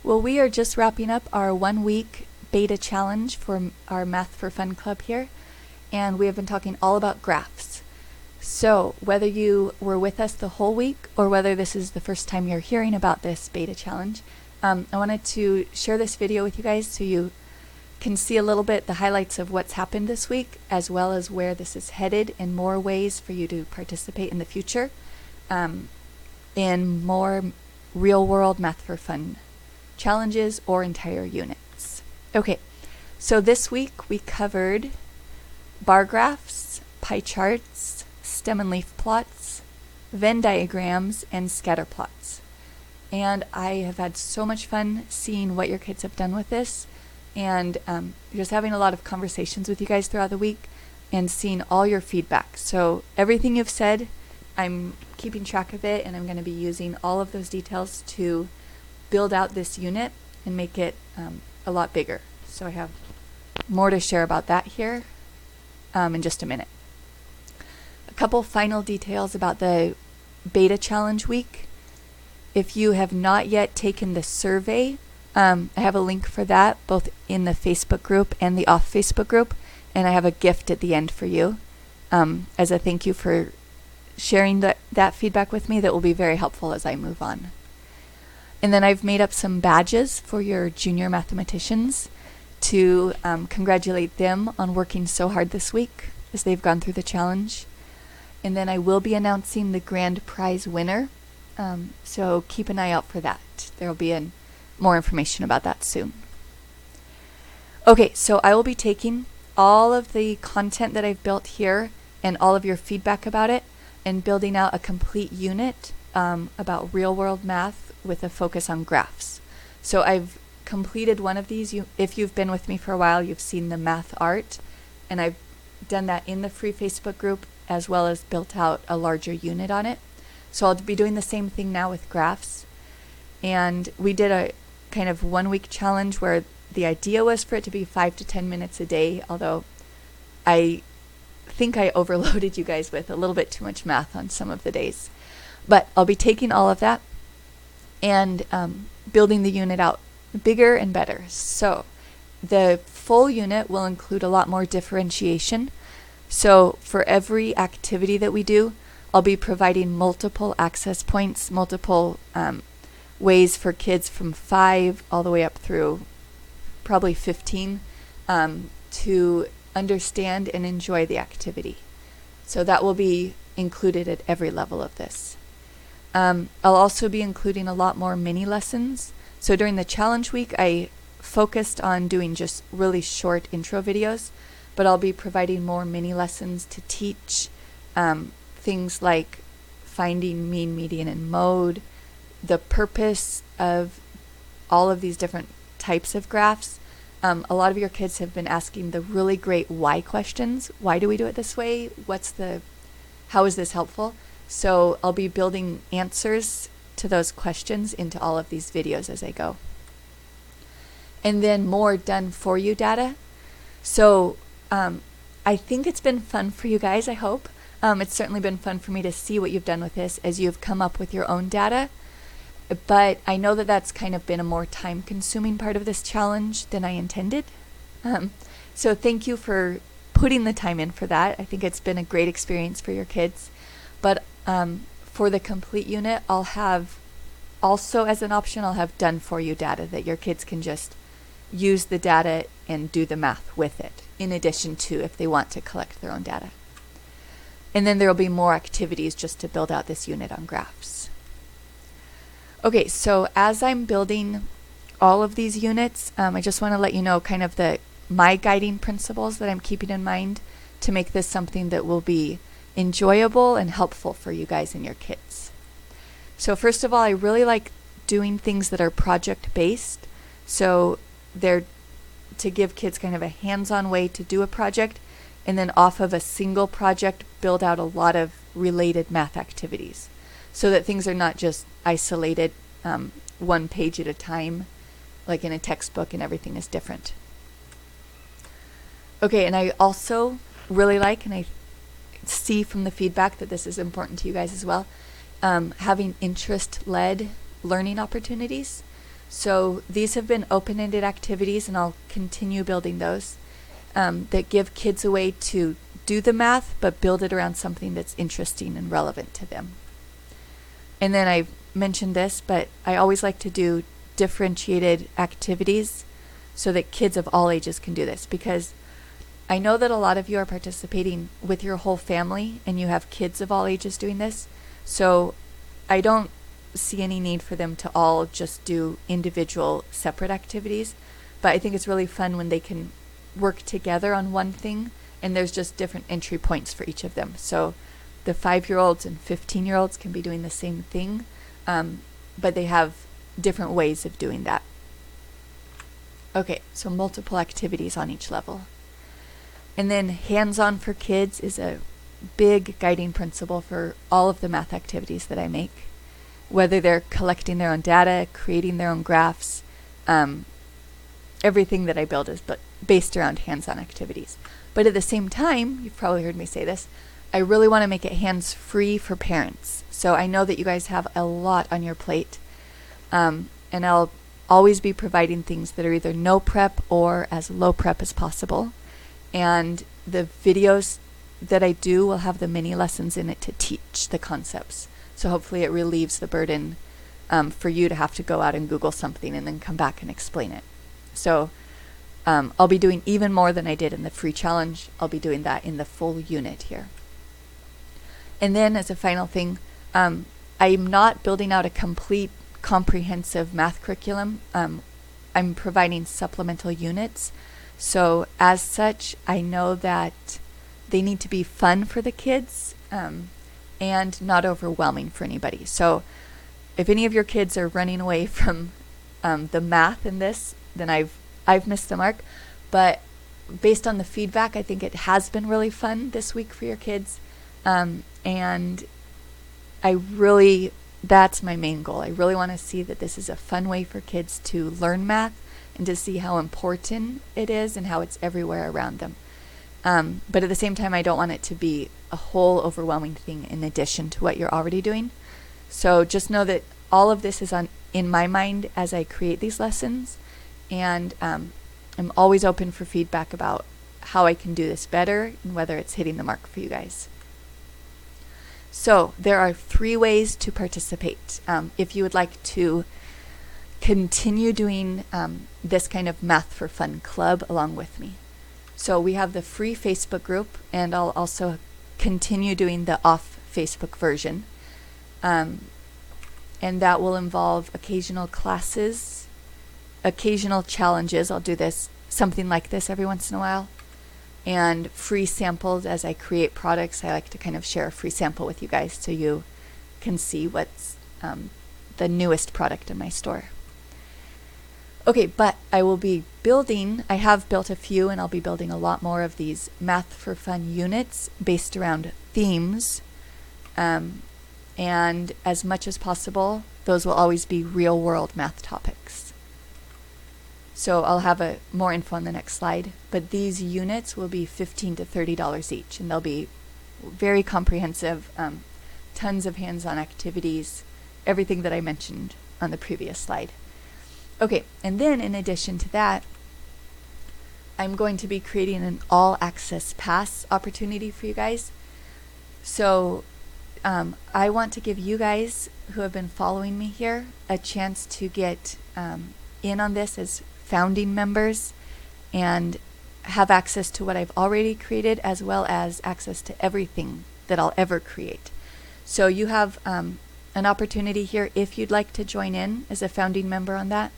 Well, we are just wrapping up our 1-week beta challenge for our Math for Fun Club here, and we have been talking all about graphs. So whether you were with us the whole week or whether this is the first time you're hearing about this beta challenge, I wanted to share this video with you guys so you can see a little bit the highlights of what's happened this week, as well as where this is headed and more ways for you to participate in the future in more real-world Math for Fun challenges or entire units. Okay, so this week we covered bar graphs, pie charts, stem and leaf plots, Venn diagrams, and scatter plots. And I have had so much fun seeing what your kids have done with this, and just having a lot of conversations with you guys throughout the week and seeing all your feedback. So everything you've said, I'm keeping track of it, and I'm going to be using all of those details to build out this unit and make it a lot bigger. So I have more to share about that here in just a minute. A couple final details about the beta challenge week. If you have not yet taken the survey, I have a link for that both in the Facebook group and the off Facebook group, and I have a gift at the end for you as a thank you for sharing that feedback with me that will be very helpful as I move on. And then I've made up some badges for your junior mathematicians to congratulate them on working so hard this week as they've gone through the challenge. And then I will be announcing the grand prize winner, so keep an eye out for that. There will be more information about that soon. Okay, so I will be taking all of the content that I've built here and all of your feedback about it and building out a complete unit about real-world math with a focus on graphs. So I've completed one of these. If you've been with me for a while, you've seen the math art, and I've done that in the free Facebook group as well as built out a larger unit on it. So I'll be doing the same thing now with graphs. And we did a kind of 1-week challenge where the idea was for it to be 5 to 10 minutes a day, although I think I overloaded you guys with a little bit too much math on some of the days. But I'll be taking all of that and building the unit out bigger and better. So the full unit will include a lot more differentiation. So for every activity that we do, I'll be providing multiple access points, multiple ways for kids from 5 all the way up through probably 15 to understand and enjoy the activity. So that will be included at every level of this. I'll also be including a lot more mini lessons. So during the challenge week, I focused on doing just really short intro videos, but I'll be providing more mini lessons to teach things like finding mean, median, and mode, the purpose of all of these different types of graphs. A lot of your kids have been asking the really great why questions. Why do we do it this way? How is this helpful? So I'll be building answers to those questions into all of these videos as I go. And then more done for you data. So I think it's been fun for you guys, I hope. It's certainly been fun for me to see what you've done with this as you've come up with your own data. But I know that that's kind of been a more time-consuming part of this challenge than I intended. So thank you for putting the time in for that. I think it's been a great experience for your kids. But for the complete unit, I'll have also as an option, I'll have done for you data that your kids can just use the data and do the math with it, in addition to if they want to collect their own data. And then there will be more activities just to build out this unit on graphs. Okay, so as I'm building all of these units, I just want to let you know kind of my guiding principles that I'm keeping in mind to make this something that will be enjoyable and helpful for you guys and your kids. So first of all, I really like doing things that are project-based. So they're to give kids kind of a hands-on way to do a project, and then off of a single project, build out a lot of related math activities so that things are not just isolated one page at a time, like in a textbook, and everything is different. Okay, and I also really like, and I see from the feedback that this is important to you guys as well, having interest-led learning opportunities. So these have been open-ended activities, and I'll continue building those that give kids a way to do the math, but build it around something that's interesting and relevant to them. And then I mentioned this, but I always like to do differentiated activities so that kids of all ages can do this, because I know that a lot of you are participating with your whole family and you have kids of all ages doing this. So I don't see any need for them to all just do individual separate activities, but I think it's really fun when they can work together on one thing and there's just different entry points for each of them. So the 5-year-olds and 15-year-olds can be doing the same thing, but they have different ways of doing that. Okay, so multiple activities on each level. And then hands-on for kids is a big guiding principle for all of the math activities that I make, whether they're collecting their own data, creating their own graphs. Everything that I build is based around hands-on activities. But at the same time, you've probably heard me say this, I really want to make it hands-free for parents. So I know that you guys have a lot on your plate, and I'll always be providing things that are either no prep or as low prep as possible. And the videos that I do will have the mini lessons in it to teach the concepts. So hopefully it relieves the burden for you to have to go out and Google something and then come back and explain it. So I'll be doing even more than I did in the free challenge. I'll be doing that in the full unit here. And then as a final thing, I'm not building out a complete comprehensive math curriculum. I'm providing supplemental units. So as such, I know that they need to be fun for the kids and not overwhelming for anybody. So if any of your kids are running away from the math in this, then I've missed the mark. But based on the feedback, I think it has been really fun this week for your kids. And that's my main goal. I really want to see that this is a fun way for kids to learn math and to see how important it is and how it's everywhere around them. But at the same time, I don't want it to be a whole overwhelming thing in addition to what you're already doing. So just know that all of this is in my mind as I create these lessons, and I'm always open for feedback about how I can do this better and whether it's hitting the mark for you guys. So there are 3 ways to participate. If you would like to continue doing this kind of Math for Fun club along with me. So we have the free Facebook group, and I'll also continue doing the off Facebook version. And that will involve occasional classes, occasional challenges. I'll do something like this every once in a while. And free samples as I create products. I like to kind of share a free sample with you guys so you can see what's the newest product in my store. Okay, but I have built a few, and I'll be building a lot more of these Math for Fun units based around themes. And as much as possible, those will always be real world math topics. So I'll have more info on the next slide, but these units will be $15 to $30 each, and they'll be very comprehensive, tons of hands-on activities, everything that I mentioned on the previous slide. Okay, and then in addition to that, I'm going to be creating an all-access pass opportunity for you guys. So I want to give you guys who have been following me here a chance to get in on this as founding members and have access to what I've already created, as well as access to everything that I'll ever create. So you have an opportunity here if you'd like to join in as a founding member on that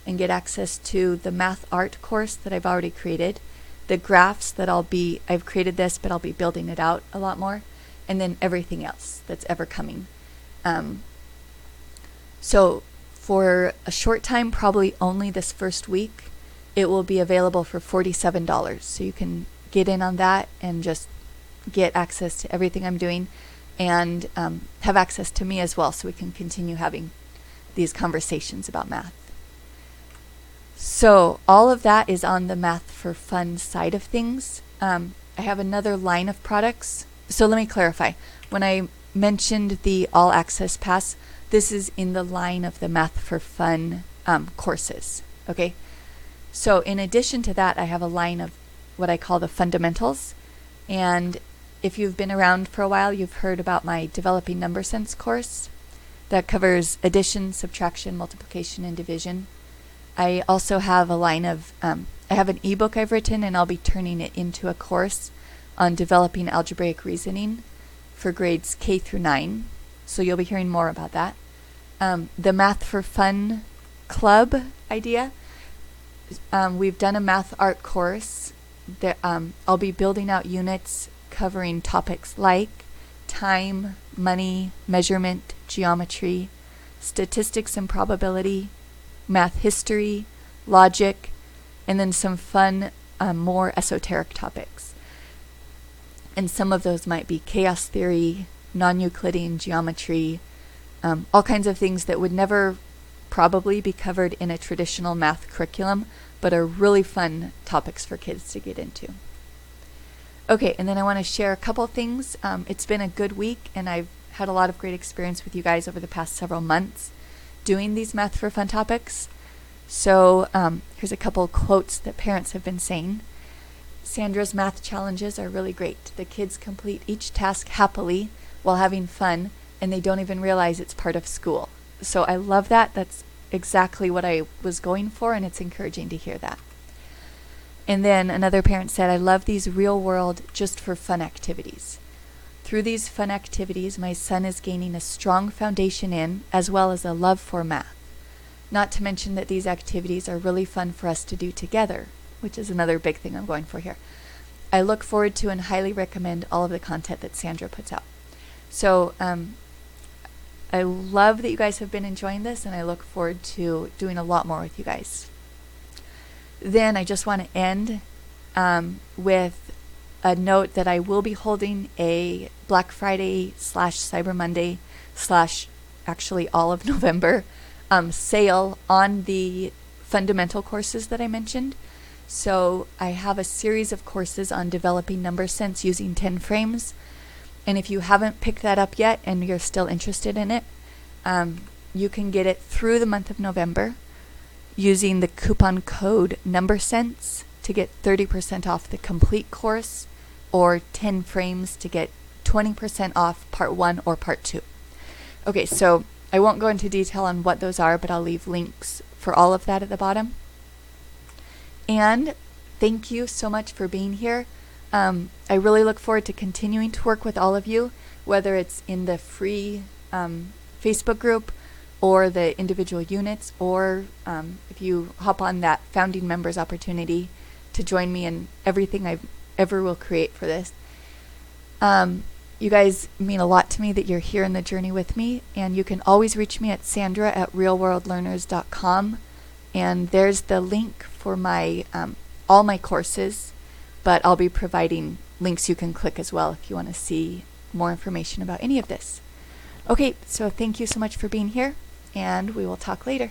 and get access to the math art course that I've already created, the graphs that I've created this, but I'll be building it out a lot more, and then everything else that's ever coming. So for a short time, probably only this first week, it will be available for $47. So you can get in on that and just get access to everything I'm doing, and have access to me as well, so we can continue having these conversations about math. So all of that is on the Math for Fun side of things. I have another line of products. So let me clarify. When I mentioned the All Access Pass, this is in the line of the Math for Fun courses. Okay, so in addition to that, I have a line of what I call the fundamentals. And if you've been around for a while, you've heard about my Developing Number Sense course that covers addition, subtraction, multiplication, and division. I also have a line of, I have an ebook I've written, and I'll be turning it into a course on developing algebraic reasoning for grades K through 9. So you'll be hearing more about that. The Math for Fun Club idea. We've done a math art course. I'll be building out units covering topics like time, money, measurement, geometry, statistics and probability, math history, logic, and then some fun, more esoteric topics. And some of those might be chaos theory, non-Euclidean geometry, all kinds of things that would never probably be covered in a traditional math curriculum, but are really fun topics for kids to get into. Okay, and then I want to share a couple things. It's been a good week, and I've had a lot of great experience with you guys over the past several months doing these Math for Fun topics. So here's a couple quotes that parents have been saying. Sandra's math challenges are really great. The kids complete each task happily while having fun, and they don't even realize it's part of school. So I love that. That's exactly what I was going for, and it's encouraging to hear that. And then another parent said, I love these real world just for fun activities. Through these fun activities, my son is gaining a strong foundation in, as well as a love for math. Not to mention that these activities are really fun for us to do together, which is another big thing I'm going for here. I look forward to and highly recommend all of the content that Sandra puts out. So I love that you guys have been enjoying this, and I look forward to doing a lot more with you guys. Then I just want to end with a note that I will be holding a Black Friday / Cyber Monday / actually all of November sale on the fundamental courses that I mentioned. So I have a series of courses on developing number sense using 10 frames. And if you haven't picked that up yet and you're still interested in it, you can get it through the month of November using the coupon code NumberSense to get 30% off the complete course, or 10 frames to get 20% off part 1 or part 2. Okay, so I won't go into detail on what those are, but I'll leave links for all of that at the bottom. And thank you so much for being here. I really look forward to continuing to work with all of you, whether it's in the free Facebook group or the individual units, or if you hop on that founding members opportunity to join me in everything I ever will create for this. You guys mean a lot to me that you're here in the journey with me, and you can always reach me at sandra@realworldlearners.com, and there's the link for my all my courses, but I'll be providing links you can click as well if you want to see more information about any of this. Okay, so thank you so much for being here, and we will talk later.